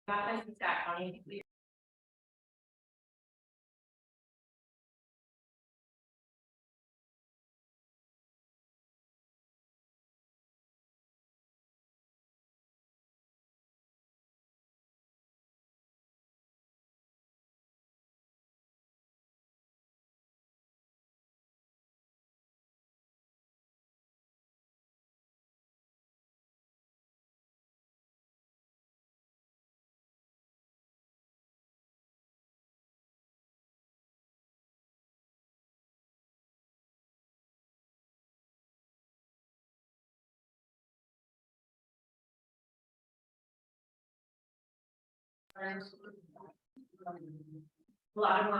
Baptized in Scott County. A lot of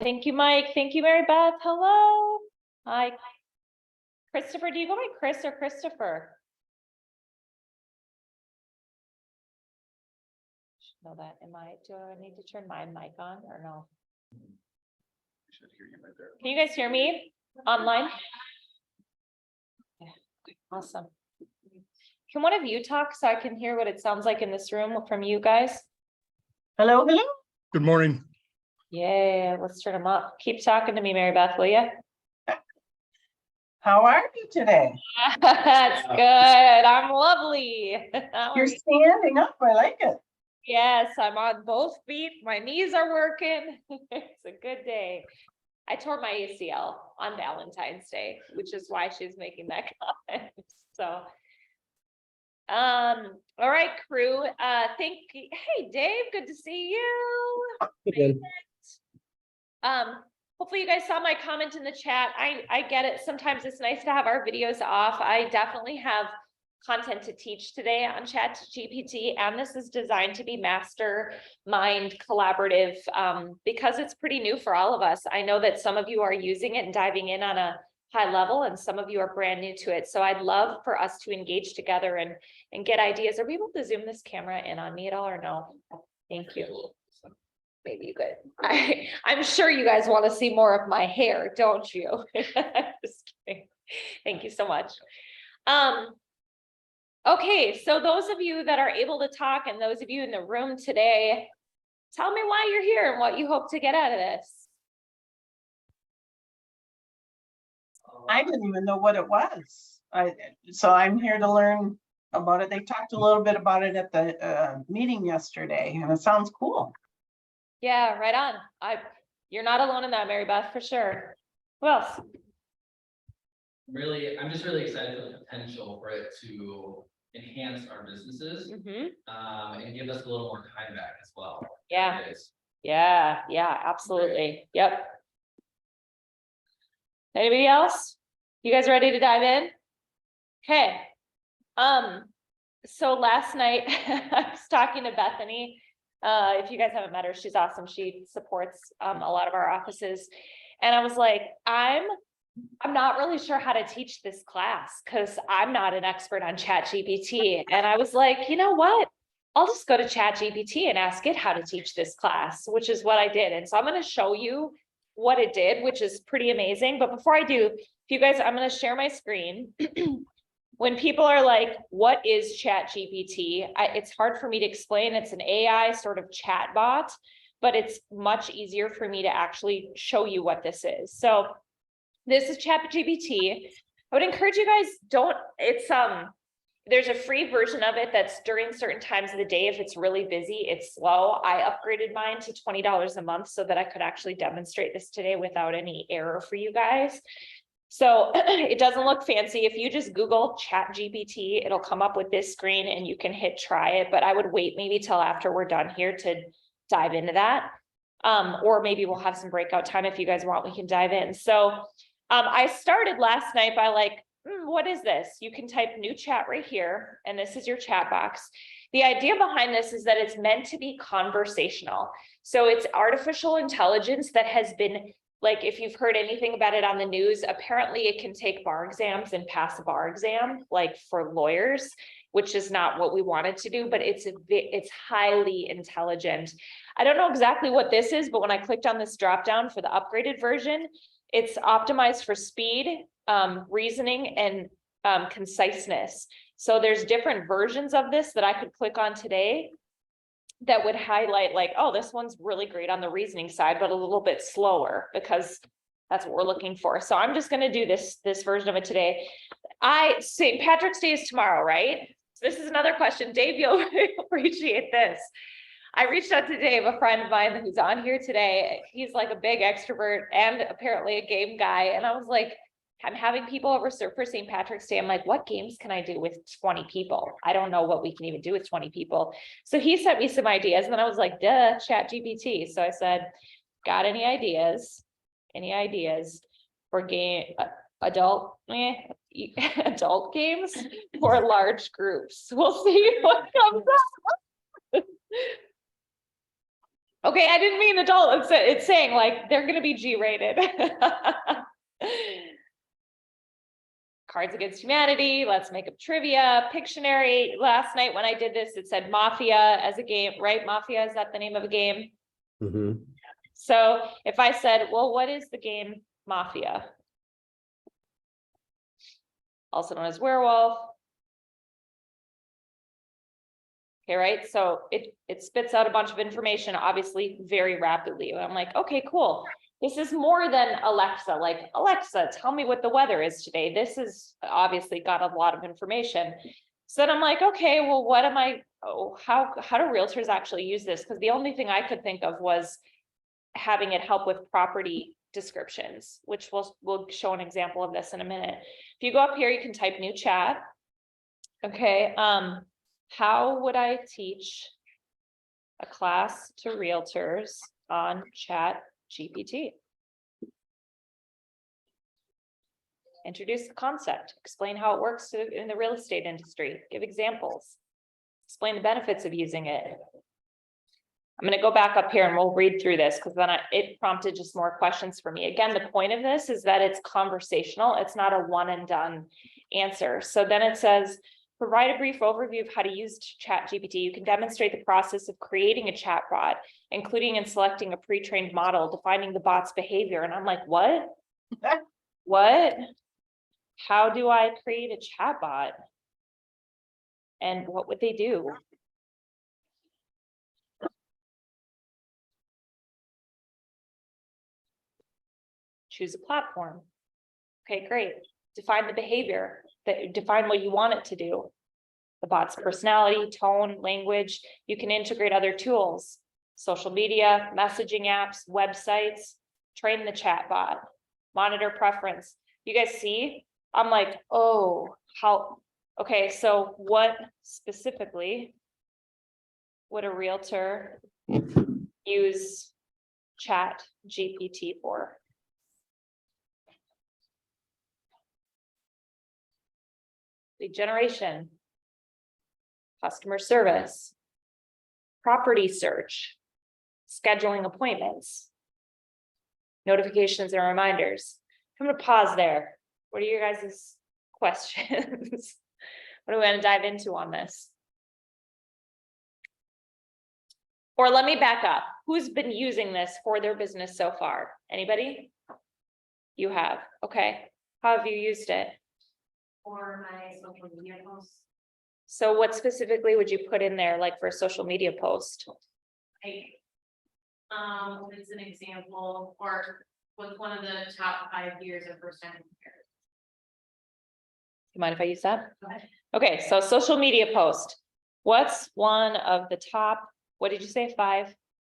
Thank you, Mike. Thank you, Mary Beth. Hello. Hi. Christopher, do you go by Chris or Christopher? Should know that. Do I need to turn my mic on or no? I should hear you right there. Can you guys hear me online? Yeah, awesome. Can one of you talk so I can hear what it sounds like in this room from you guys? Hello, hello. Good morning. Yeah, let's turn them up. Keep talking to me, Mary Beth, will you? How are you today? That's good. I'm lovely. How You're are you? standing up. I like it. Yes, I'm on both feet. My knees are working. It's a good day. I tore my ACL on Valentine's Day, which is why she's making that comment. So, all right, crew. Hey, Dave, good to see you. Hopefully you guys saw my comment in the chat. I get it. Sometimes it's nice to have our videos off. I definitely have content to teach today on ChatGPT, and this is designed to be mastermind collaborative because it's pretty new for all of us. I know that some of you are using it and diving in on a high level, and some of you are brand new to it. So I'd love for us to engage together and get ideas. Are we able to zoom this camera in on me at all or no? Thank you. Maybe you could. I'm sure you guys want to see more of my hair, don't you? Just kidding. Thank you so much. Okay, so those of you that are able to talk and those of you in the room today, tell me why you're here and what you hope to get out of this. I didn't even know what it was. So I'm here to learn about it. They talked a little bit about it at the meeting yesterday, and it sounds cool. Yeah, right on. You're not alone in that, Mary Beth, for sure. Who else? I'm just really excited for the potential for it to enhance our businesses and give us a little more time back as well. Yeah. Yeah, absolutely. Yep. Anybody else? You guys ready to dive in? Okay. So last night I was talking to Bethany. If you guys haven't met her, she's awesome. She supports a lot of our offices. And I was like, I'm not really sure how to teach this class because I'm not an expert on ChatGPT. And I was like, you know what? I'll just go to ChatGPT and ask it how to teach this class, which is what I did. And so I'm going to show you what it did, which is pretty amazing. But before I do, if you guys, I'm going to share my screen. When people are like, what is ChatGPT? It's hard for me to explain. It's an AI sort of chat bot, but it's much easier for me to actually show you what this is. So this is ChatGPT. I would encourage you guys, there's a free version of it that's during certain times of the day. If it's really busy, it's slow. I upgraded mine to $20 a month so that I could actually demonstrate this today without any error for you guys. So it doesn't look fancy. If you just Google ChatGPT, it'll come up with this screen and you can hit try it, but I would wait maybe till after we're done here to dive into that. Or maybe we'll have some breakout time if you guys want, we can dive in. So I started last night by like, what is this? You can type new chat right here, and this is your chat box. The idea behind this is that it's meant to be conversational. So it's artificial intelligence that has been, like, if you've heard anything about it on the news, apparently it can take bar exams and pass a bar exam, like for lawyers, which is not what we wanted to do, but it's highly intelligent. I don't know exactly what this is, but when I clicked on this drop down for the upgraded version, it's optimized for speed, reasoning, and conciseness. So there's different versions of this that I could click on today that would highlight like, oh, this one's really great on the reasoning side, but a little bit slower because that's what we're looking for. So I'm just going to do this version of it today. St. Patrick's Day is tomorrow, right? So this is another question. Dave, you'll appreciate this. I reached out to Dave, a friend of mine who's on here today. He's like a big extrovert and apparently a game guy. And I was like, I'm having people over for St. Patrick's Day. I'm like, what games can I do with 20 people? I don't know what we can even do with 20 people. So he sent me some ideas and then I was like, duh, ChatGPT. So I said, got any ideas? Any ideas for adult games for large groups? We'll see what comes up. Okay, I didn't mean adult, it's saying like, they're gonna be G-rated. Cards Against Humanity, Let's Make Up Trivia, Pictionary. Last night when I did this, it said Mafia as a game, right? Mafia, is that the name of a game? Mhm. So if I said, well, what is the game Mafia? Also known as Werewolf. Okay, right? So it spits out a bunch of information, obviously very rapidly. And I'm like, okay, cool. This is more than Alexa, like, Alexa, tell me what the weather is today. This is obviously got a lot of information. So then I'm like, okay, well, what am I, how do realtors actually use this? Because the only thing I could think of was having it help with property descriptions, which we'll show an example of this in a minute. If you go up here, you can type new chat. Okay, how would I teach a class to realtors on Chat GPT? Introduce the concept, explain how it works in the real estate industry, give examples, explain the benefits of using it. I'm going to go back up here and we'll read through this because then it prompted just more questions for me. Again, the point of this is that it's conversational. It's not a one and done answer. So then it says, provide a brief overview of how to use Chat GPT. You can demonstrate the process of creating a chatbot, including and selecting a pre-trained model, defining the bot's behavior. And I'm like, what? What? How do I create a chatbot? And what would they do? Choose a platform. Okay, great. Define the behavior, define what you want it to do. The bot's personality, tone, language. You can integrate other tools, social media, messaging apps, websites, train the chat bot, monitor preference. You guys see? I'm like, oh, how, okay, so what specifically would a realtor use Chat GPT for? Lead generation, customer service, property search, scheduling appointments, notifications and reminders. I'm going to pause there. What are your guys' questions? What do we want to dive into on this? Or let me back up. Who's been using this for their business so far? Anybody? You have. Okay. How have you used it? For my social media posts, So what specifically would you put in there, like for a social media post? like, it's an example, or was one of the top 5 years of first time compared. You mind if I use that? Go ahead. Okay, so social media post. What's one of the top, what did you say, 5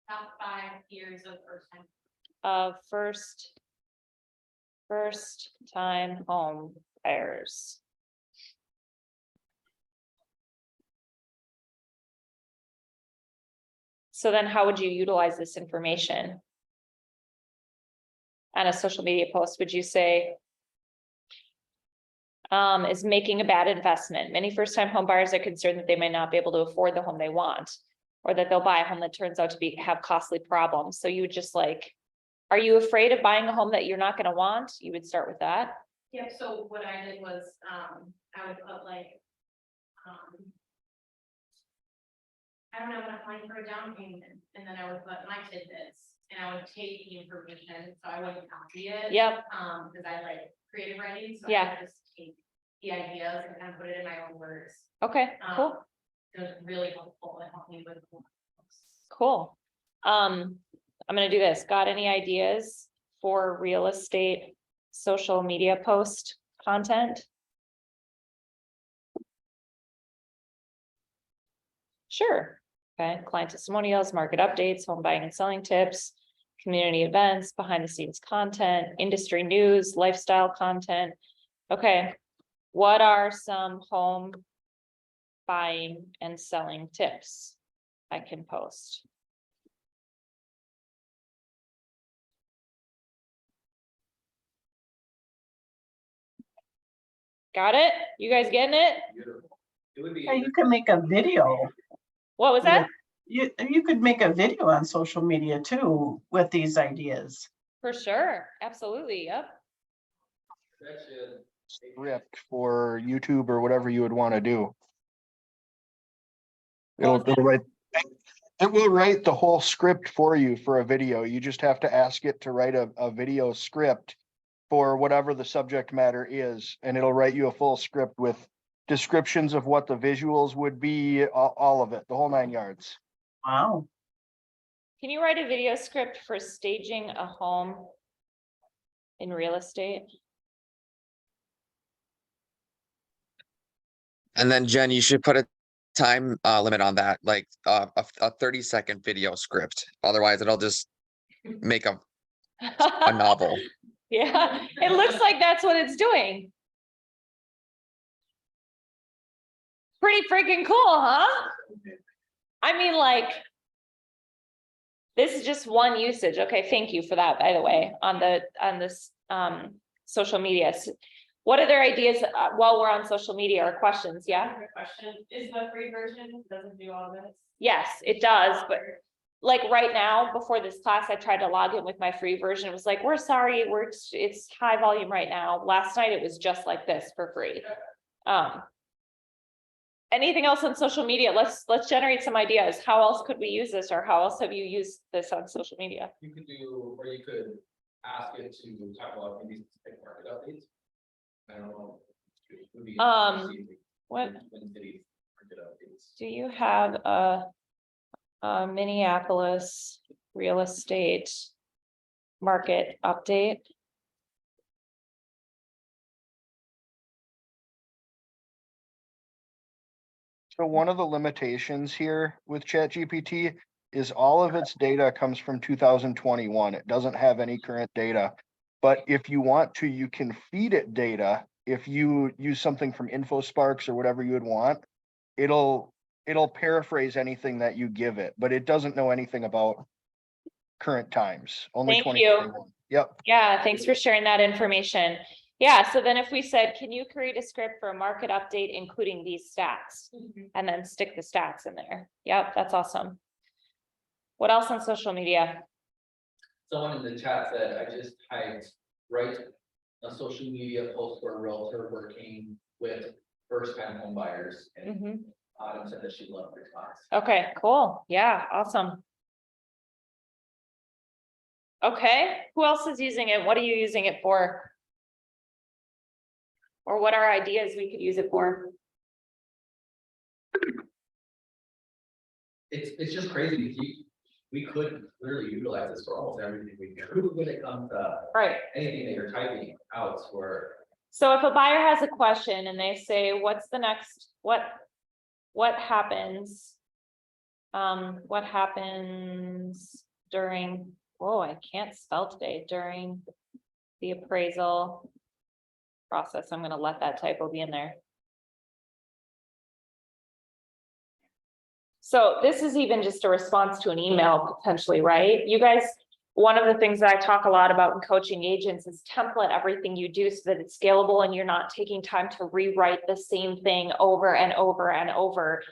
Top 5 years of first time. of first time home buyers? So then how would you utilize this information? On a social media post, would you say, is making a bad investment? Many first-time home buyers are concerned that they may not be able to afford the home they want, or that they'll buy a home that turns out to have costly problems. So you would just like, are you afraid of buying a home that you're not going to want? You would start with that. Yeah, so what I did was, I would put like, I don't have enough money for a down payment, and then I would put my tidbits, and I would take the information, so I wouldn't copy it. Yep. Because I like creative writing, so Yeah. I would just take the ideas and kind of put it in my own words. Okay, cool. It was really helpful, it helped me with. Cool. I'm gonna do this. Got any ideas for real estate social media post content? Sure. Okay, client testimonials, market updates, home buying and selling tips, community events, behind the scenes content, industry news, lifestyle content. Okay, what are some home buying and selling tips I can post? Got it? You guys getting it? Beautiful. It would be. Yeah, you can make a video. What was that? You could make a video on social media too with these ideas. For sure, absolutely, yep. That should. Script for YouTube or whatever you would want to do. What was It will write the whole script for you for a video. You just have to ask it to write a video script for whatever the subject matter is, and it'll write you a full script with descriptions of what the visuals would be, all of it, the whole 9 yards. Wow. Can you write a video script for staging a home in real estate? And then Jen, you should put a time limit on that, like a 30-second video script. Otherwise, it'll just make a novel. Yeah, it looks like that's what it's doing. Pretty freaking cool, huh? I mean, like, this is just one usage. Okay, thank you for that, by the way, on this social media. What other ideas while we're on social media or questions? I Yeah. have a question. Is the free version, doesn't do all this? Yes, it does, but like right now, before this class, I tried to log in with my free version. It was like, we're sorry, it's high volume right now. Last night, it was just like this for free. Anything else on social media? Let's generate some ideas. How else could we use this, or how else have you used this on social media? You could do, or you could ask it to talk about maybe specific market updates. I don't know. It would be What Twin Cities market updates. do you have a Minneapolis real estate market update? So one of the limitations here with ChatGPT is all of its data comes from 2021. It doesn't have any current data. But if you want to, you can feed it data. If you use something from InfoSparks or whatever you would want, it'll paraphrase anything that you give it, but it doesn't know anything about current times. Only Thank 2021. you. Yep. Yeah, thanks for sharing that information. Yeah, so then if we said, can you create a script for a market update, including these stats? And then stick the stats in there. Yep, that's awesome. What else on social media? Someone in the chat said, I just typed, write a social media post for a realtor working with first-time home buyers. And Autumn said that she loved the response. Okay, cool. Yeah, awesome. Okay, who else is using it? What are you using it for? Or what are ideas we could use it for? It's just crazy because we could literally utilize this for almost everything we do when it comes to Right. anything that you're typing out for. So if a buyer has a question and they say, what's the next, what happens? What happens during, oh, I can't spell today, during the appraisal process? I'm gonna let that typo be in there. So this is even just a response to an email potentially, right? You guys, one of the things that I talk a lot about in coaching agents is template everything you do so that it's scalable and you're not taking time to rewrite the same thing over and over and over.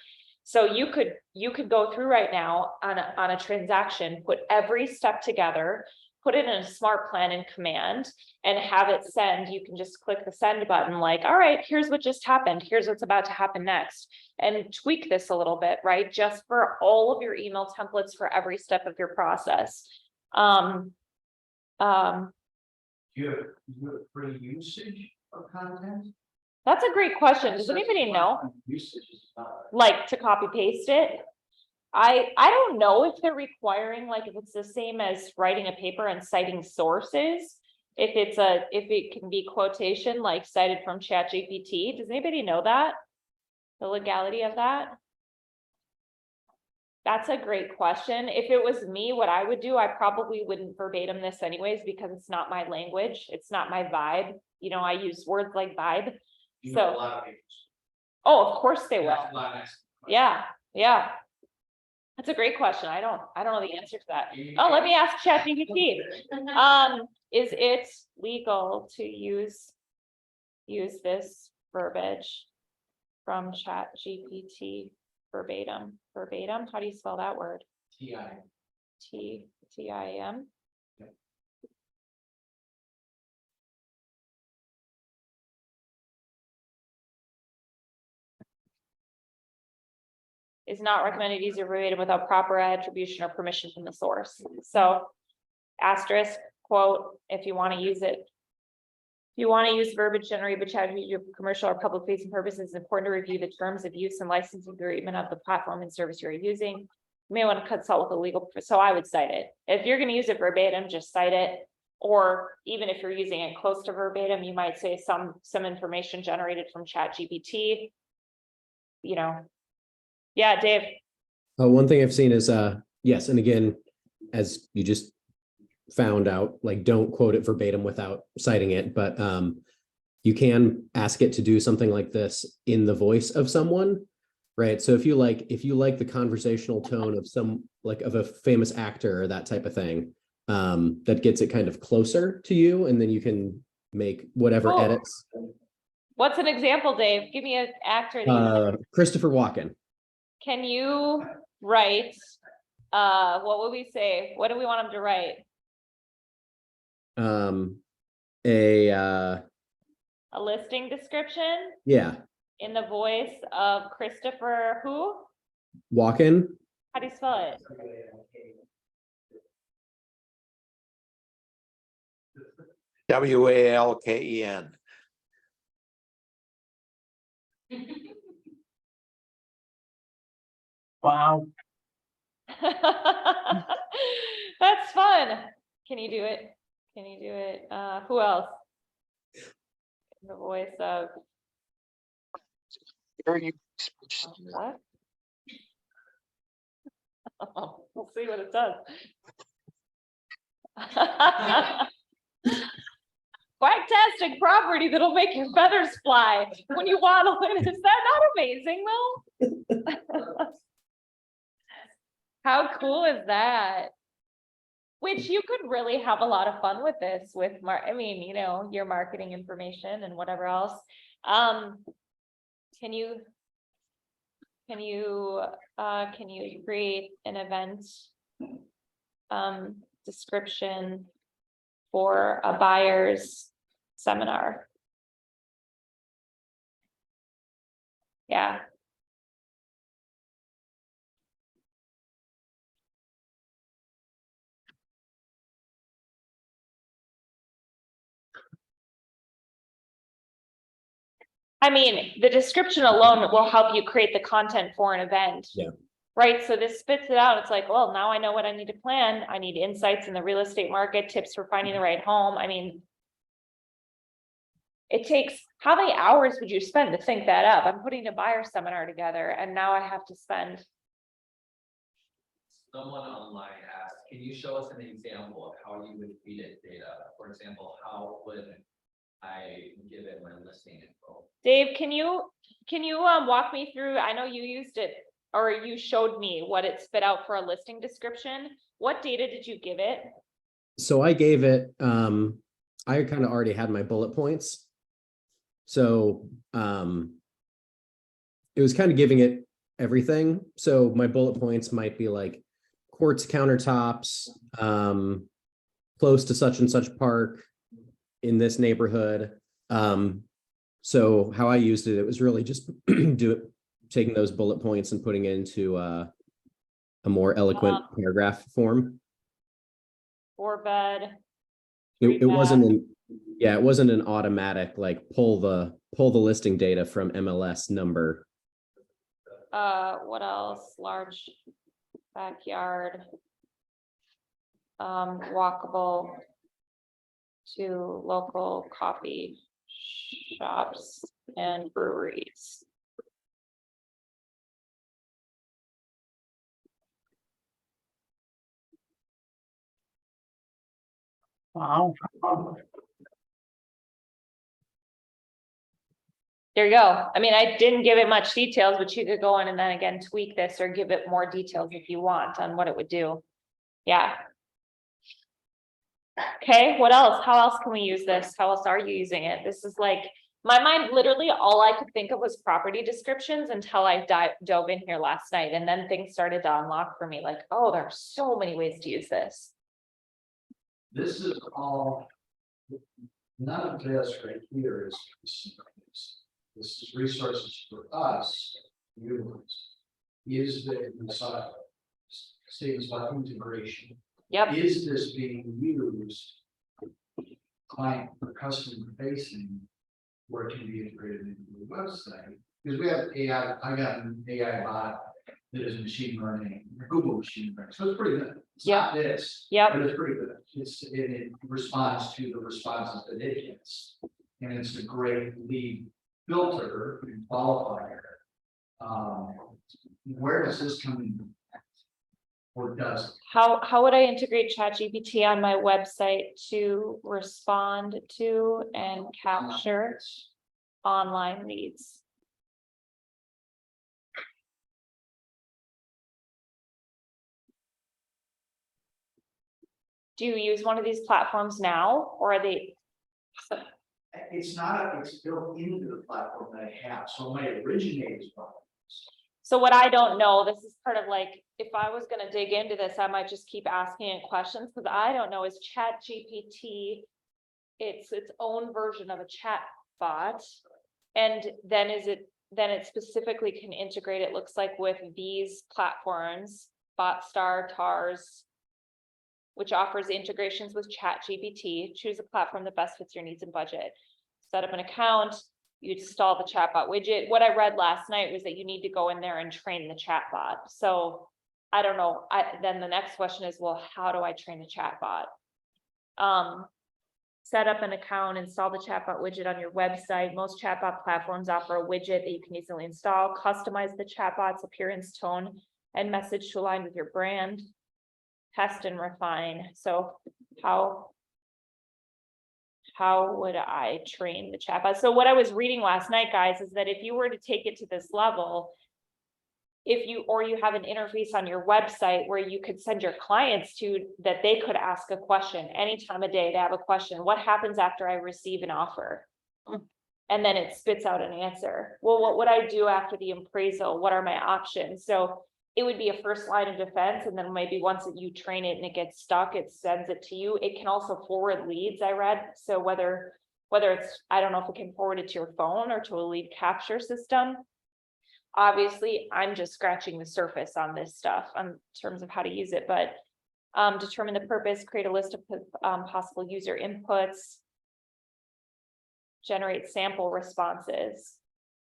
So you could go through right now on a transaction, put every step together, put it in a smart plan in command and have it send. You can just click the send button like, all right, here's what just happened. Here's what's about to happen next. And tweak this a little bit, right? Just for all of your email templates for every step of your process. Do you have free usage of content? That's a great question. Does anybody know? Usage is not. Like to copy paste it? I don't know if they're requiring, like, if it's the same as writing a paper and citing sources. If it can be quotation, like cited from ChatGPT. Does anybody know that? The legality of that? That's a great question. If it was me, what I would do, I probably wouldn't verbatim this anyways, because it's not my language. It's not my vibe. You know, I use words like vibe. You So- know, a lot of papers. Oh, of course they will. That's a lot of. Yeah, yeah. That's a great question. I don't know the answer to that. Oh, let me ask ChatGPT. Is it legal to use this verbiage from ChatGPT verbatim? Verbatim, how do you spell that word? TI. Tim? Is not recommended to use a verbatim without proper attribution or permission from the source. So asterisk, quote, if you want to use it. If you want to use verbiage generated by ChatGPT for commercial or public facing purposes, it's important to review the terms of use and licensing agreement of the platform and service you're using. You may want to consult with a legal, so I would cite it. If you're going to use it verbatim, just cite it. Or even if you're using it close to verbatim, you might say some information generated from ChatGPT. You know. Yeah, Dave. One thing I've seen is, yes, and again, as you just found out, like, don't quote it verbatim without citing it, but you can ask it to do something like this in the voice of someone, right? So if you like the conversational tone of of a famous actor or that type of thing, that gets it kind of closer to you, and then you can make whatever edits. What's an example, Dave? Give me an actor that Christopher Walken. Can you write, what would we say? What do we want him to write? A listing description yeah, in the voice of Christopher who? Walken. How do you spell it? Walken. Wow. That's fun. Can you do it? Can you do it? Who else? In the voice of what? We'll see what it does. Quacktastic property that'll make your feathers fly when you waddle in. Is that not amazing though? How cool is that? Which you could really have a lot of fun with this with I mean, you know, your marketing information and whatever else. Can you create an event description for a buyer's seminar? Yeah. I mean, the description alone will help you create the content for an event. Yeah. Right, so this spits it out. It's like, well, now I know what I need to plan. I need insights in the real estate market, tips for finding the right home. I mean, it takes, how many hours would you spend to think that up? I'm putting a buyer seminar together and now I have to spend. Someone online asked, can you show us an example of how you would feed it data? For example, how would I give it my listing info? Dave, can you walk me through, I know you used it, or you showed me what it spit out for a listing description. What data did you give it? So I gave it, I kind of already had my bullet points. So it was kind of giving it everything. So my bullet points might be like quartz countertops, close to such and such park in this neighborhood. So how I used it, it was really just taking those bullet points and putting it into a more eloquent paragraph form. 4-bed. It wasn't it wasn't an automatic like pull the listing data from MLS number. What else? Large backyard. Walkable to local coffee shops and breweries. Wow. There you go. I mean, I didn't give it much details, but you could go in and then again tweak this or give it more details if you want on what it would do. Yeah. Okay, what else? How else can we use this? How else are you using it? This is like, My mind, literally, all I could think of was property descriptions until I dove in here last night, and then things started to unlock for me, like, oh, there are so many ways to use this. This is all. None of this right here is. This is resources for us, humans. Is there inside? Statements about integration. Yep, Is this being used? Client or customer facing, where it can be integrated into the website, because we have AI, I got an AI bot that is machine learning, Google machine learning, so it's pretty good. It's not this, yep, but it's pretty good. It responds to the responses that it gets. And it's a great lead filter and qualifier. Where does this come in? Or does it? how would I integrate ChatGPT on my website to respond to and capture online leads? Do you use one of these platforms now, or are they? It's not, it's built into the platform that I have, so my originates from. So what I don't know, this is part of like, if I was gonna dig into this, I might just keep asking it questions, because I don't know, is ChatGPT, it's its own version of a chat bot? And then it specifically can integrate, it looks like, with these platforms, BotStar, TARS, which offers integrations with ChatGPT. Choose a platform that best fits your needs and budget. Set up an account, you install the chatbot widget. What I read last night was that you need to go in there and train the chatbot. So I don't know. Then the next question is, well, how do I train a chatbot? Set up an account, install the chatbot widget on your website. Most chatbot platforms offer a widget that you can easily install. Customize the chatbot's appearance, tone, and message to align with your brand. Test and refine. So how would I train the chatbot? So what I was reading last night, guys, is that if you were to take it to this level, you have an interface on your website where you could send your clients to, that they could ask a question any time of day. They have a question: what happens after I receive an offer? And then it spits out an answer. Well, what would I do after the appraisal? What are my options? So it would be a first line of defense. And then maybe once you train it and it gets stuck, it sends it to you. It can also forward leads, I read. So whether it's, I don't know if it can forward it to your phone or to a lead capture system. Obviously, I'm just scratching the surface on this stuff in terms of how to use it, but determine the purpose, create a list of possible user inputs, generate sample responses.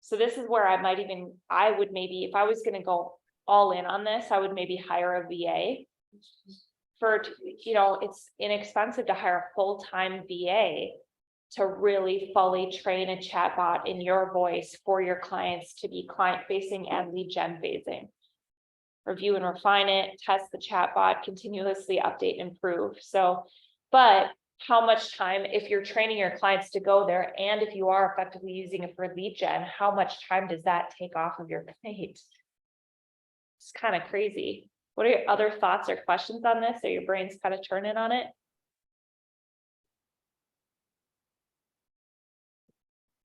So this is where I would maybe, if I was going to go all in on this, I would maybe hire a VA for, it's inexpensive to hire a full-time VA to really fully train a chatbot in your voice for your clients to be client facing and lead gen facing. Review and refine it, test the chatbot, continuously update and improve. So, but how much time, if you're training your clients to go there, and if you are effectively using it for lead gen, how much time does that take off of your plate? It's kind of crazy. What are your other thoughts or questions on this? Are your brains kind of turning on it?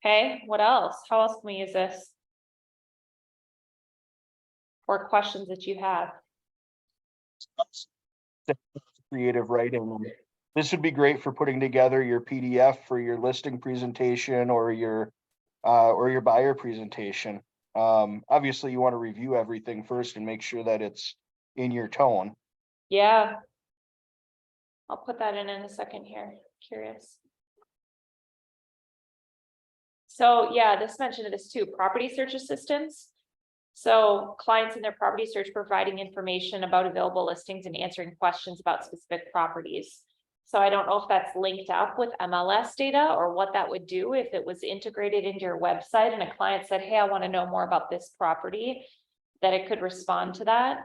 Okay, what else? How else can we use this? Or questions that you have? Creative writing. This would be great for putting together your PDF for your listing presentation or your buyer presentation. Obviously you want to review everything first and make sure that it's in your tone. Yeah. I'll put that in a second here. Curious. So yeah, this mentioned this too, property search assistance. So clients in their property search providing information about available listings and answering questions about specific properties. So I don't know if that's linked up with MLS data or what that would do if it was integrated into your website and a client said, hey, I want to know more about this property, that it could respond to that.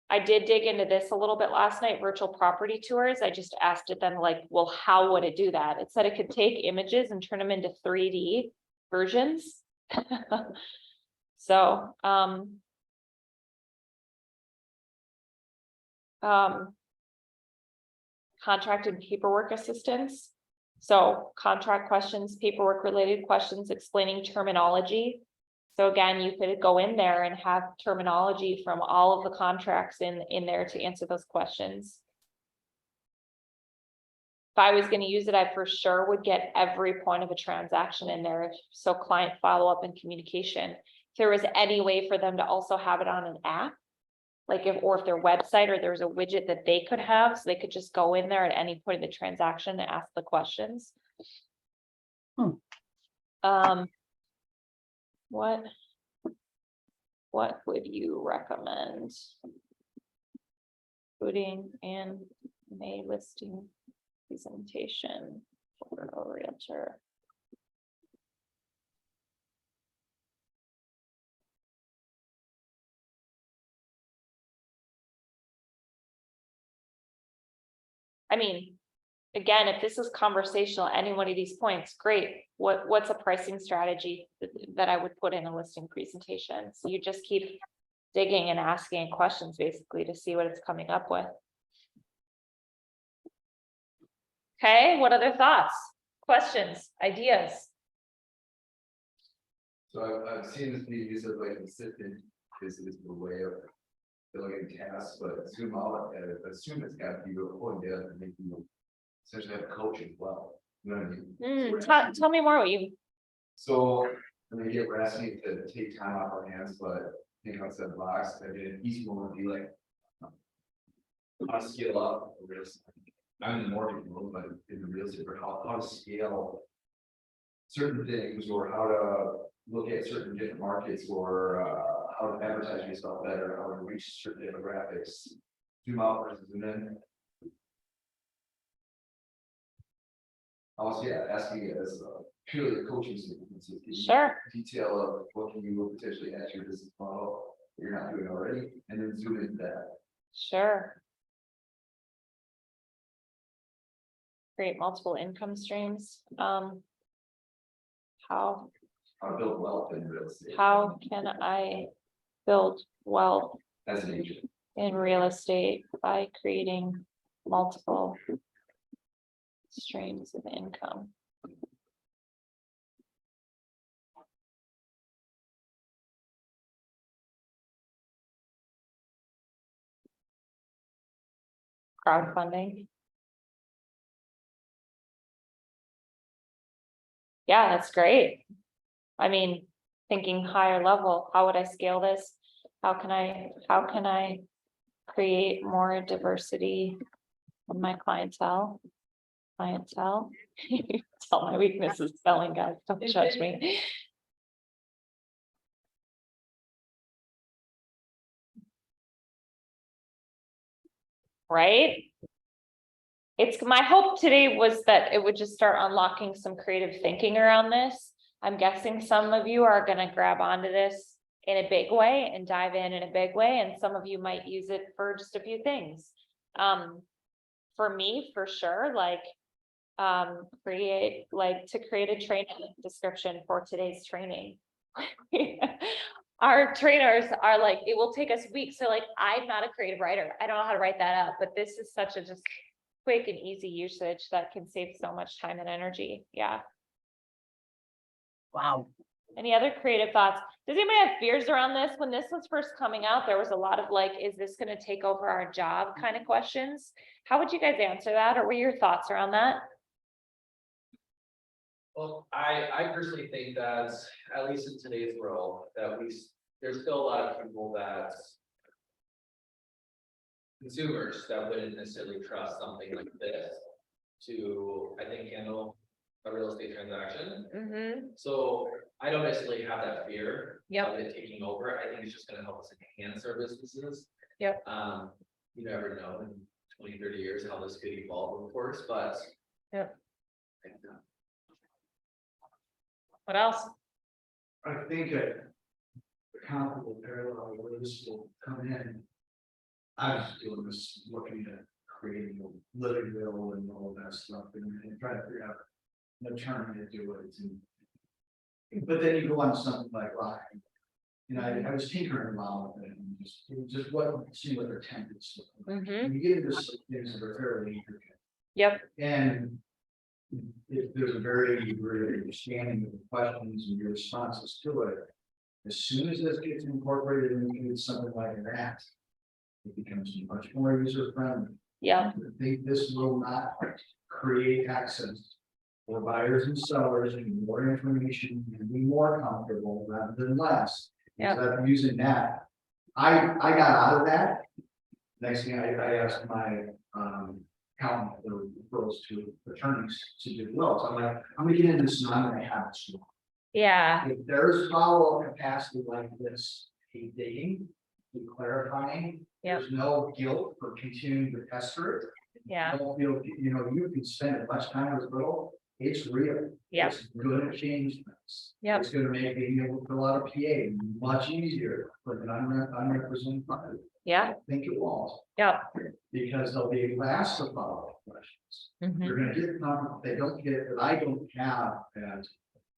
I did dig into this a little bit last night, virtual property tours. I just asked it then, like, well, how would it do that? It said it could take images and turn them into 3D versions. So, contract and paperwork assistance. So contract questions, paperwork related questions, explaining terminology. So again, you could go in there and have terminology from all of the contracts in there to answer those questions. If I was gonna use it, I for sure would get every point of a transaction in there. So client follow-up and communication. If there was any way for them to also have it on an app, like if their website or there's a widget that they could have, so they could just go in there at any point of the transaction and ask the questions. What would you recommend? Putting in a listing presentation for a realtor. I mean, again, if this is conversational, any one of these points, great. What's a pricing strategy that I would put in a listing presentation? So you just keep digging and asking questions basically to see what it's coming up with. Okay, what other thoughts, questions, ideas? So I've seen this being used as like assistant, is the way of filling tasks, but zoom out, assume it's got to be recording data and make you essentially have a coach as well. You know what I mean? Tell me more what you, So, I mean, yeah, we're asking you to take time off our hands, but think outside the box. I mean, an easy one would be like, how to scale up a real estate. I'm in the mortgage world, but in the real estate, or how to scale certain things, or how to look at certain different markets, or how to advertise yourself better, how to reach certain demographics. Zoom out versus zoom in. Also, yeah, asking it as purely a coaching statement. So give you Sure. detail of what can you potentially add to your business model that you're not doing already, and then zoom into that. sure. Create multiple income streams. How How to build wealth in real estate. can I build wealth As an agent. in real estate by creating multiple streams of income? Crowdfunding. Yeah, that's great. I mean, thinking higher level, how would I scale this? How can I create more diversity in my clientele? Tell my weakness is spelling, guys, don't judge me. Right? It's my hope today was that it would just start unlocking some creative thinking around this. I'm guessing some of you are gonna grab onto this in a big way and dive in a big way, and some of you might use it for just a few things. For me, for sure, like, create a training description for today's training. Our trainers are like, it will take us weeks. So like, I'm not a creative writer. I don't know how to write that up, but this is such a just quick and easy usage that can save so much time and energy. Yeah. Wow. Any other creative thoughts? Does anybody have fears around this? When this was first coming out, there was a lot of like, is this going to take over our job kind of questions? How would you guys answer that? Or what are your thoughts around that? Well, I personally think that, at least in today's world, that there's still a lot of people that consumers that wouldn't necessarily trust something like this to, I think, handle a real estate transaction. So I don't necessarily have that fear of it taking over. I think it's just gonna help us enhance our businesses. You never know in 20, 30 years how this could evolve, of course, but. What else? I think a comparable parallel where this will come in. I was doing this, looking at creating a living will and all of that stuff and trying to figure out the term to do it. But then you go on something like Rock. You know, I was tinkering around with it and just see what their templates look like. And you get into some things that are fairly intricate. And if there's a very, very understanding of the questions and your responses to it, as soon as this gets incorporated into something like that, it becomes much more user friendly. Yeah, I think this will not create access for buyers and sellers and more information and be more comfortable rather than less. Yeah. Instead of using that, I got out of that. Next thing I asked my accountant for referrals to attorneys to do wills. I'm like, I'm gonna get into this and I'm gonna have this. yeah, If there's follow-up capacity like this, keep digging, keep clarifying. Yep. There's no guilt for continuing to tester it. yeah, Don't feel, you know, you can spend as much time as little, it's real. yeah, It's gonna change things. Yep. It's gonna make being able to fill out a PA much easier for an unrepresented party. yeah, I think it won't, yeah. because they'll be asked the follow-up questions. Mhm. You're gonna get, they don't get, that I don't have as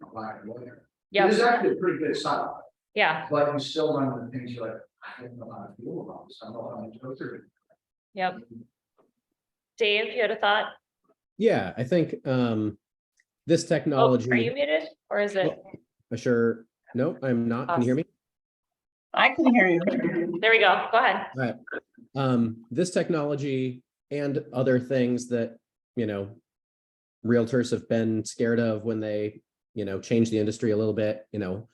a black lawyer. Yeah, It's actually a pretty good setup, yeah, but you still run into things you're like, I don't know how to feel about this, I don't know how to go through it. yep. Dave, you had a thought? Yeah, I think this Oh, technology. are you muted or is it? Sure. No, I'm not. Can you hear me? I can hear you. There we go. Go ahead. All right. This technology and other things that, you know, realtors have been scared of when they, you know, change the industry a little bit, you know,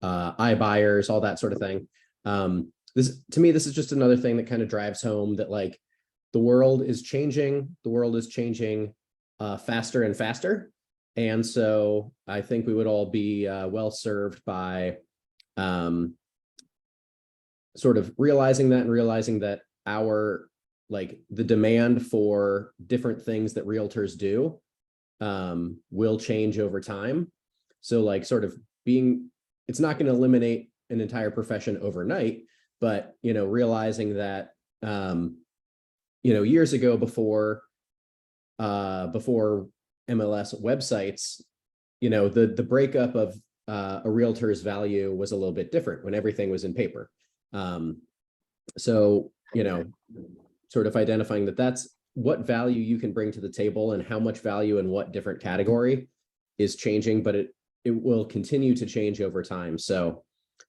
iBuyers, all that sort of thing. This, to me, this is just another thing that kind of drives home that like the world is changing. The world is changing faster and faster. And so I think we would all be well served by sort of realizing that and realizing that our, like the demand for different things that realtors do will change over time. So like sort of being, it's not going to eliminate an entire profession overnight, but, you know, realizing that, you know, years ago before MLS websites, you know, the breakup of a realtor's value was a little bit different when everything was in paper. So, you know, sort of identifying that that's what value you can bring to the table and how much value in what different category is changing, but it will continue to change over time. So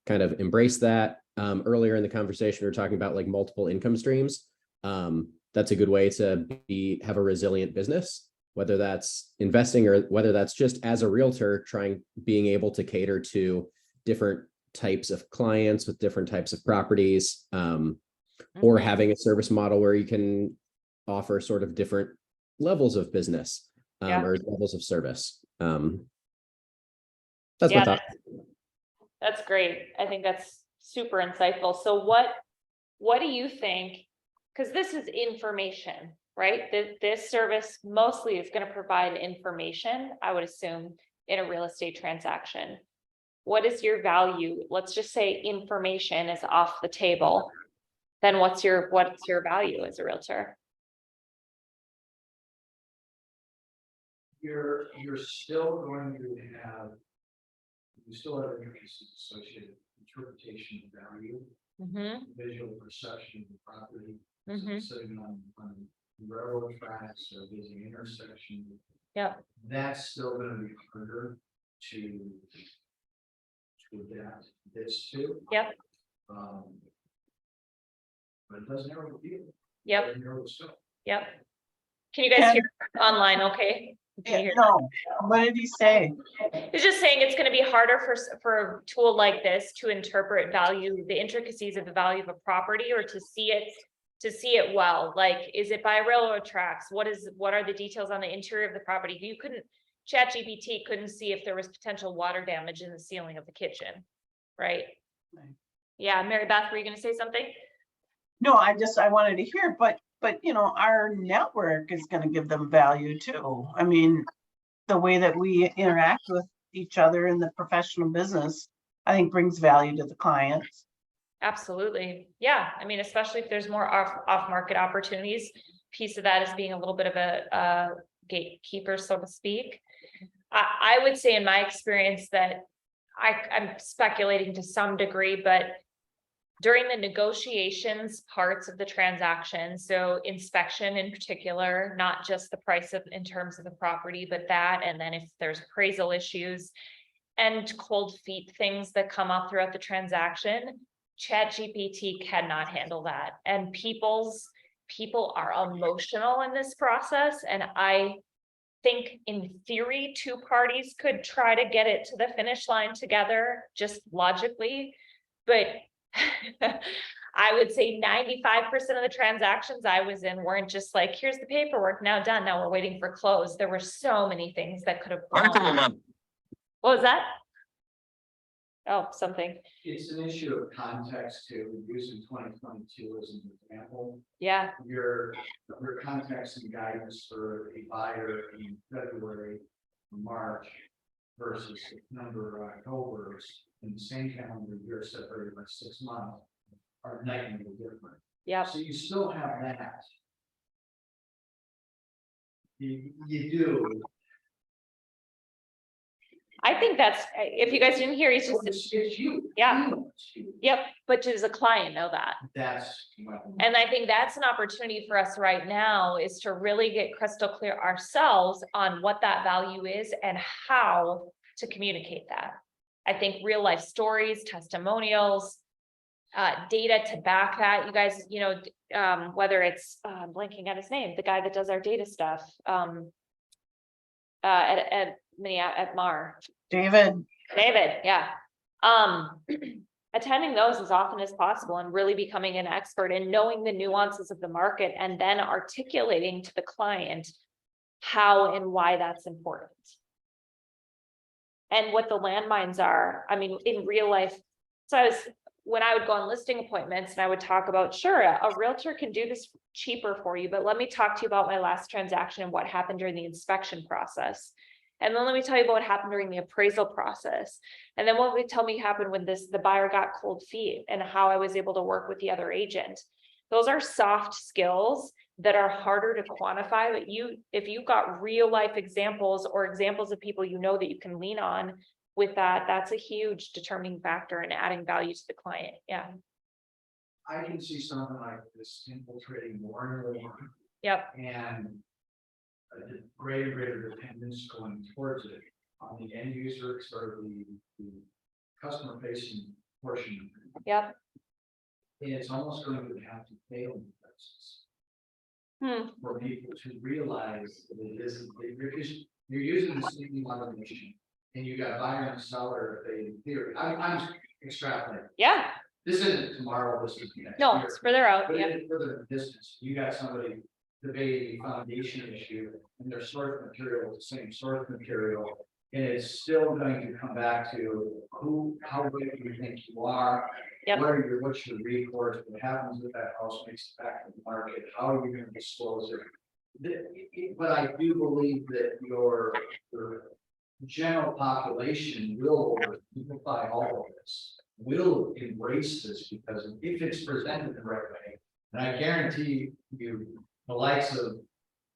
kind of embrace that. Earlier in the conversation, we were talking about like multiple income streams. That's a good way to have a resilient business, whether that's investing or whether that's just as a realtor being able to cater to different types of clients with different types of properties, or having a service model where you can offer sort of different levels of business or levels of service. That's my thought. That's great. I think that's super insightful. So what do you think? Because this is information, right? This service mostly is going to provide information, I would assume, in a real estate transaction. What is your value? Let's just say information is off the table. Then what's your value as a realtor? You're still going to have, you still have intricacies associated with interpretation of value, visual perception of the property, sitting on railroad tracks or busy intersection. Yeah. That's still gonna be harder to adapt this to. Yep. But it doesn't narrow the field. Yep. It doesn't narrow the scope. Yep. Can you guys hear online? Okay. Can you hear? No, what did he say? It's just saying it's going to be harder for a tool like this to interpret value, the intricacies of the value of a property, or to see it well. Like, is it by railroad tracks? What are the details on the interior of the property? ChatGPT couldn't see if there was potential water damage in the ceiling of the kitchen, right? Right. Yeah, Mary Beth, were you going to say something? No, I wanted to hear, but you know, our network is going to give them value too. I mean, the way that we interact with each other in the professional business, I think brings value to the clients. Absolutely. Yeah. I mean, especially if there's more off market opportunities, piece of that is being a little bit of a gatekeeper, so to speak. I would say in my experience that I'm speculating to some degree, but during the negotiations parts of the transaction, so inspection in particular, not just the price of in terms of the property, but that, and then if there's appraisal issues and cold feet things that come up throughout the transaction, ChatGPT cannot handle that. And people are emotional in this process, and I think in theory, two parties could try to get it to the finish line together, just logically. But I would say 95% of the transactions I was in weren't just like, here's the paperwork, now done, now we're waiting for close. There were so many things that could have gone. What was that? Oh, something. It's an issue of context too, using 2022 as an example. Yeah, Your context and guidance for a buyer in February, March versus September, or October, in the same calendar year separated by 6 months are negatively different. yeah. So you still have that. You do. I think that's, if you guys didn't hear, he's just, It's you. Yeah. It's you. yep, but does a client know that? That's. And I think that's an opportunity for us right now is to really get crystal clear ourselves on what that value is and how to communicate that. I think real life stories, testimonials, data to back that, you guys, you know, whether it's, blanking on his name, the guy that does our data stuff, at Mar. David, Yeah. Attending those as often as possible and really becoming an expert and knowing the nuances of the market and then articulating to the client how and why that's important. And what the landmines are, I mean, in real life. So when I would go on listing appointments and I would talk about, sure, a realtor can do this cheaper for you, but let me talk to you about my last transaction and what happened during the inspection process. And then let me tell you about what happened during the appraisal process. And then what would tell me happened when the buyer got cold feet and how I was able to work with the other agent. Those are soft skills that are harder to quantify, but if you've got real life examples or examples of people you know that you can lean on with that, that's a huge determining factor in adding value to the client. Yeah. I can see something like this infiltrating more and more. Yep. And a greater dependence going towards it on the end user, sort of the customer facing portion. Yep. And it's almost going to have to fail in places for people to realize that it isn't, because you're using the same automation and you got buyer and seller, they in theory, I'm extrapolating. Yeah. This isn't tomorrow, this is next No, year. it's further out. But Yeah. it's further distance, you got somebody debating a foundation issue and their source material is the same source material. And it's still going to come back to how good do you think you are? Yep. What's your recourse? What happens if that house makes it back to the market? How are you going to disclose it? But I do believe that your general population will simplify all of this, will embrace this because if it's presented the right way, and I guarantee you, the likes of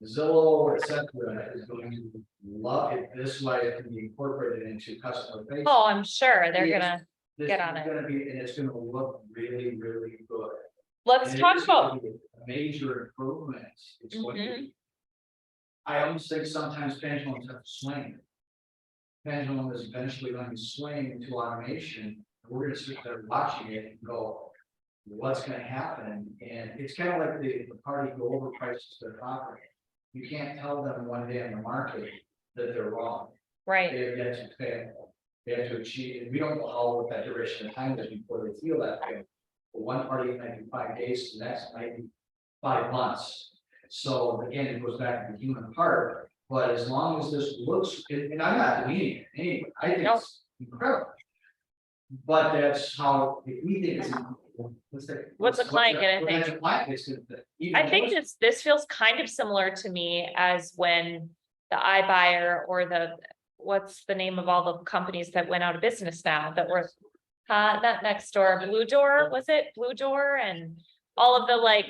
Zillow, etc., is going to love it this way. It can be incorporated into customer facing. Oh, I'm sure they're gonna This get is on it. gonna be, and it's gonna look really, really good. Let's And talk it is gonna about. be a major improvement. It's going to Mhm. be. I almost think sometimes pendulums have to swing. Pendulum is eventually going to swing into automation. We're gonna sit there watching it and go, what's gonna happen? And it's kind of like the party who overprices their property. You can't tell them one day on the market that they're wrong. Right. They have yet to fail. They have to achieve, and we don't know how what that duration of time is before they feel that fail. For one party, it might be 5 days, the next might be 5 months. So again, it goes back to the human part, but as long as this looks, and I'm not demeaning it anyway, I think it's incredible. But that's how, if we think it's. What's the client gonna think? Potential client is gonna think. Even I think more this feels kind of similar to me as when the iBuyer or what's the name of all the companies that went out of business now that were, not next door, Blue Door, was it Blue Door? And all of the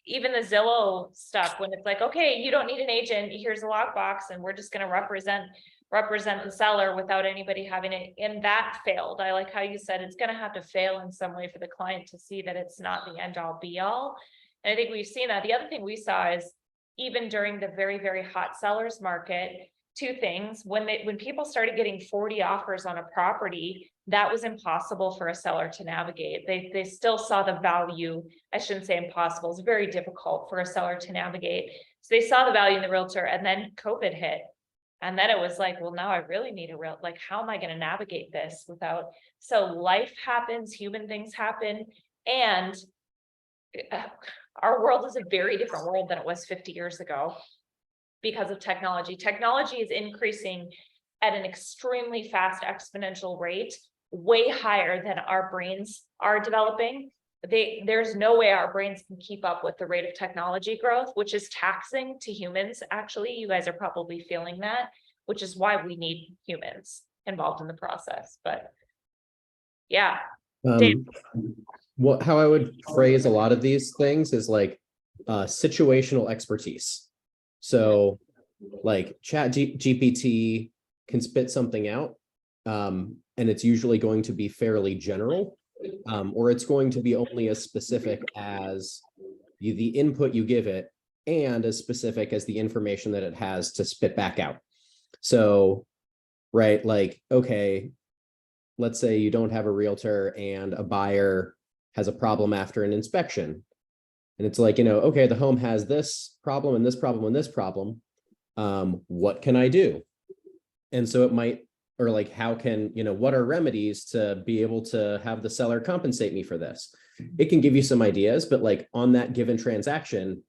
even the Zillow stuff, when it's like, okay, you don't need an agent, here's a lockbox and we're just gonna represent. represent the seller without anybody having it, and that failed. I like how you said it's gonna have to fail in some way for the client to see that it's not the end all be all. And I think we've seen that. The other thing we saw is even during the very, very hot sellers market, two things, when people started getting 40 offers on a property, that was impossible for a seller to navigate. They still saw the value. I shouldn't say impossible, it's very difficult for a seller to navigate. So they saw the value in the realtor, and then COVID hit. And then it was like, well, now I really need a real, like, how am I going to navigate this without, so life happens, human things happen. And our world is a very different world than it was 50 years ago because of technology. Technology is increasing at an extremely fast exponential rate, way higher than our brains are developing. There's no way our brains can keep up with the rate of technology growth, which is taxing to humans. Actually, you guys are probably feeling that, which is why we need humans involved in the process. But yeah. Dave. How I would phrase a lot of these things is like situational expertise. So like Chat GPT can spit something out, and it's usually going to be fairly general, or it's going to be only as specific as the input you give it and as specific as the information that it has to spit back out. So, right, like, okay, let's say you don't have a realtor and a buyer has a problem after an inspection. And it's like, okay, the home has this problem and this problem and this problem. What can I do? And so it might, or like, how can, what are remedies to be able to have the seller compensate me for this? It can give you some ideas, but like on that given transaction,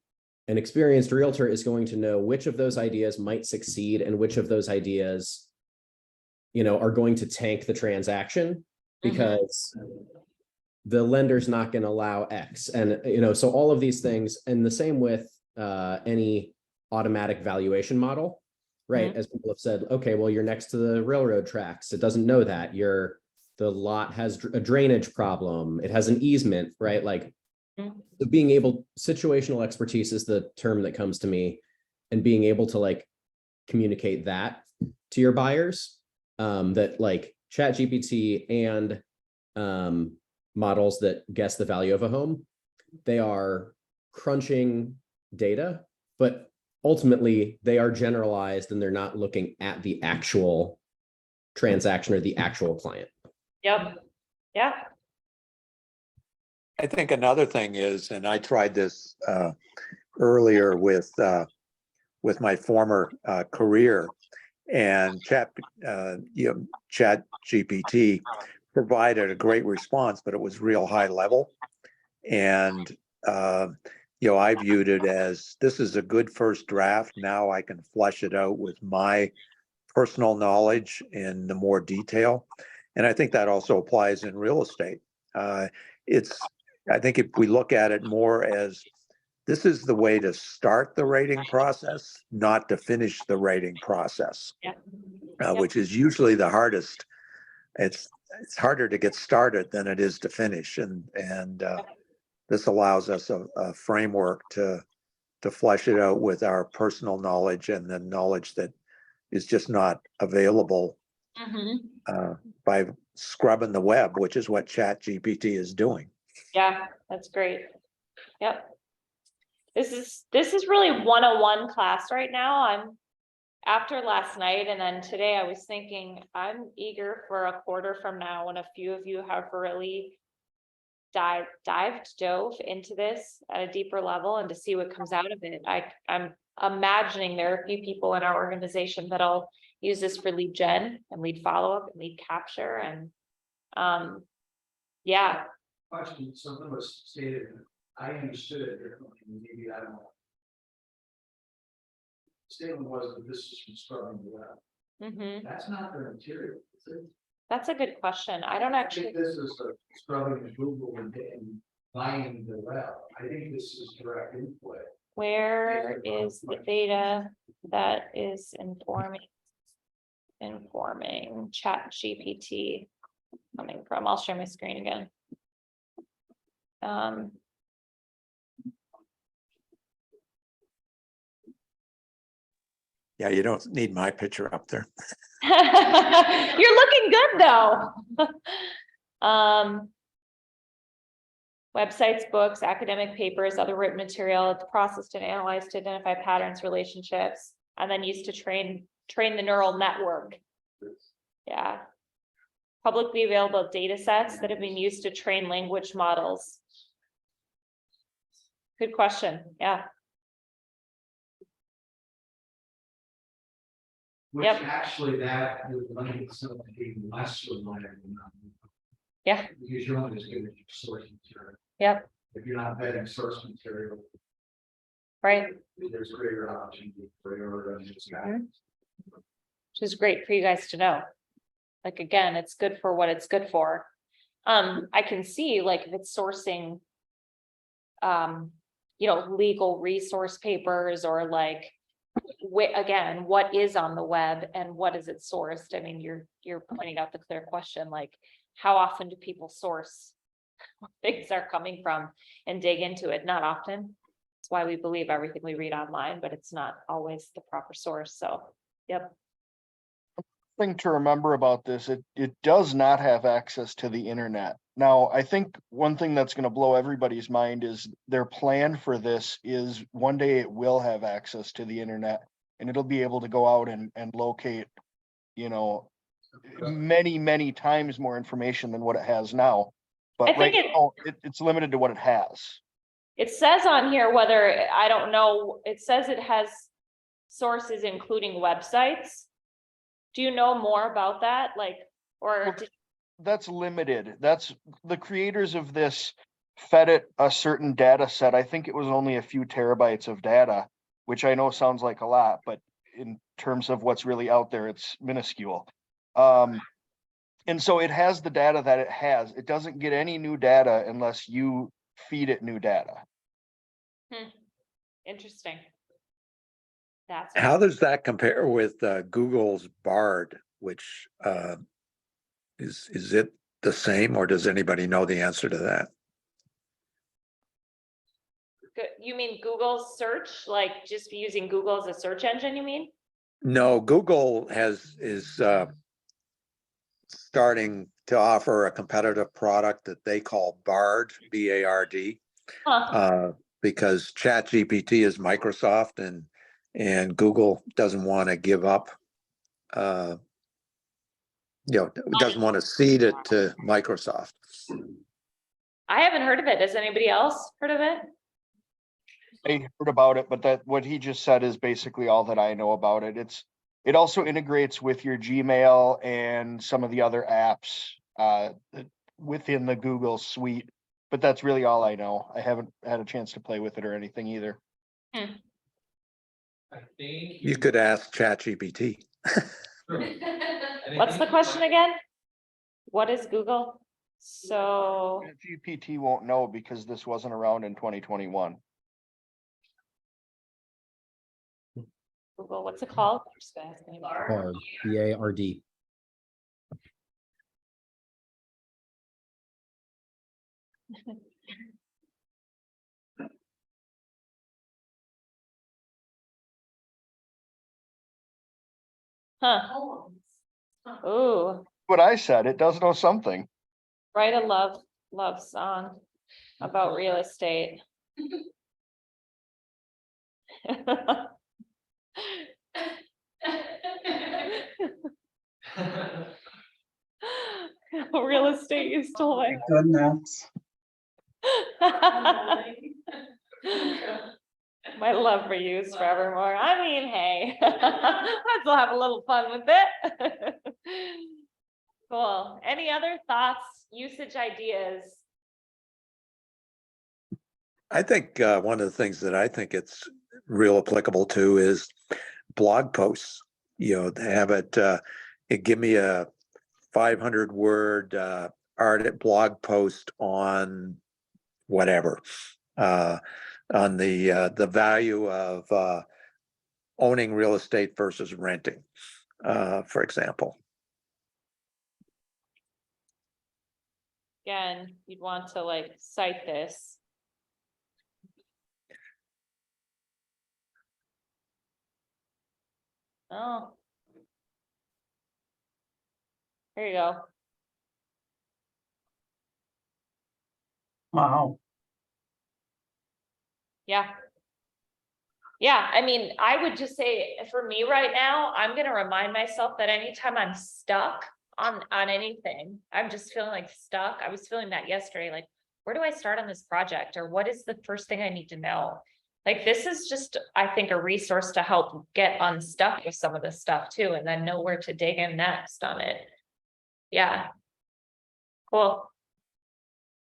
an experienced realtor is going to know which of those ideas might succeed and which of those ideas, are going to tank the transaction because the lender's not going to allow X. And, so all of these things, and the same with any automatic valuation model, right? As people have said, okay, well, you're next to the railroad tracks. It doesn't know that the lot has a drainage problem. It has an easement, right? Like situational expertise is the term that comes to me, and being able to like communicate that to your buyers, that like Chat GPT and models that guess the value of a home, they are crunching data, but ultimately they are generalized and they're not looking at the actual transaction or the actual client. Yep. Yeah. I think another thing is, and I tried this earlier with my former career, and Chat GPT provided a great response, but it was real high level. And I viewed it as, this is a good first draft. Now I can flesh it out with my personal knowledge in the more detail. And I think that also applies in real estate. I think if we look at it more as, this is the way to start the rating process, not to finish the rating process, which is usually the hardest. It's harder to get started than it is to finish. And this allows us a framework to flesh it out with our personal knowledge and the knowledge that is just not available by scrubbing the web, which is what Chat GPT is doing. Yeah, that's great. Yep. This is really 101 class right now. I'm after last night, and then today I was thinking I'm eager for a quarter from now when a few of you have really dove into this at a deeper level and to see what comes out of it. I'm imagining there are a few people in our organization that'll use this for lead gen and lead follow-up and lead capture. And yeah. Question, something was stated, I understood it differently, maybe I don't know. Statement was that this is from scrubbing the web. That's not the material, is it? That's a good question. I don't actually. I think this is scrubbing the Google and buying the web. I think this is direct input. Where is the data that is informing Chat GPT coming from? I'll share my screen again. Yeah, you don't need my picture up there. You're looking good, though. Websites, books, academic papers, other written material, it's processed and analyzed to identify patterns, relationships, and then used to train the neural network. Yeah. Publicly available data sets that have been used to train language models. Good question. Yeah. Which Yep. actually that would lend itself to being less reliable. Yeah. Because you're only as good as your source material. Yep. If you're not vetting source material, Right. there's greater opportunity for error. Which is great for you guys to know. Like, again, it's good for what it's good for. I can see, like, if it's sourcing, legal resource papers, or like, again, what is on the web and what is it sourced? I mean, you're pointing out the clear question, like, how often do people source where things are coming from and dig into it? Not often. That's why we believe everything we read online, but it's not always the proper source. So, yep. Thing to remember about this, it does not have access to the internet. Now, I think one thing that's going to blow everybody's mind is their plan for this is one day it will have access to the internet, and it'll be able to go out and locate, many times more information than what it has now. But I think right now, it's limited to what it has. It says on here whether, I don't know, it says it has sources including websites. Do you know more about that? Like, or That's limited. That's the creators of this fed it a certain data set. I think it was only a few terabytes of data, which I know sounds like a lot, but in terms of what's really out there, it's minuscule. And so it has the data that it has. It doesn't get any new data unless you feed it new data. Interesting. That's How does that compare with Google's Bard, which is it the same, or does anybody know the answer to that? good. You mean Google search, like just using Google as a search engine, you mean? No, Google is starting to offer a competitive product that they call Bard, B-A-R-D, because ChatGPT is Microsoft, and Google doesn't want to give up, doesn't want to cede it to Microsoft. I haven't heard of it. Has anybody else heard of it? I heard about it, but what he just said is basically all that I know about it. It also integrates with your Gmail and some of the other apps within the Google suite, but that's really all I know. I haven't had a chance to play with it or anything either. I think. You could ask ChatGPT. What's the question again? What is Google? So GPT won't know because this wasn't around in 2021. Google, what's it called? I'm just gonna ask anybody. Bard, B-A-R-D. Huh. Ooh, What I said, it does know something. write a love song about real estate. Real estate, you stole my. Goodness. My love for you is forevermore. I mean, hey, let's have a little fun with it. Cool. Any other thoughts, usage ideas? I think one of the things that I think it's real applicable to is blog posts. To have it give me a 500-word blog post on whatever, on the value of owning real estate versus renting, for example. Again, you'd want to like cite this. Oh. There you go. Wow. Yeah. Yeah, I mean, I would just say for me right now, I'm gonna remind myself that anytime I'm stuck on anything, I'm just feeling like stuck. I was feeling that yesterday, like, where do I start on this project? Or what is the first thing I need to know? Like, this is just, I think, a resource to help get unstuck with some of this stuff too, and then know where to dig in next on it. Yeah. Cool.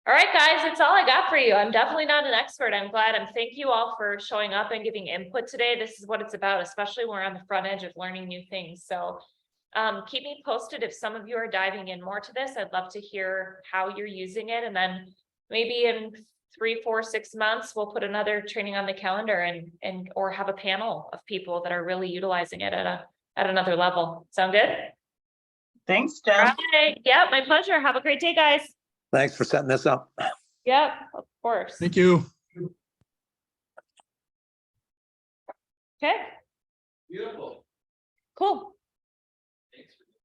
All right, guys, that's all I got for you. I'm definitely not an expert. I'm glad. Thank you all for showing up and giving input today. This is what it's about, especially when we're on the front edge of learning new things. So keep me posted if some of you are diving in more to this. I'd love to hear how you're using it. And then maybe in 3, 4, 6 months, we'll put another training on the calendar and or have a panel of people that are really utilizing it at another level. Sound good? Thanks, All Jen. right. Yeah, my pleasure. Have a great day, guys. Thanks for setting this up. Yep, of course. Thank you. Okay, Beautiful. cool.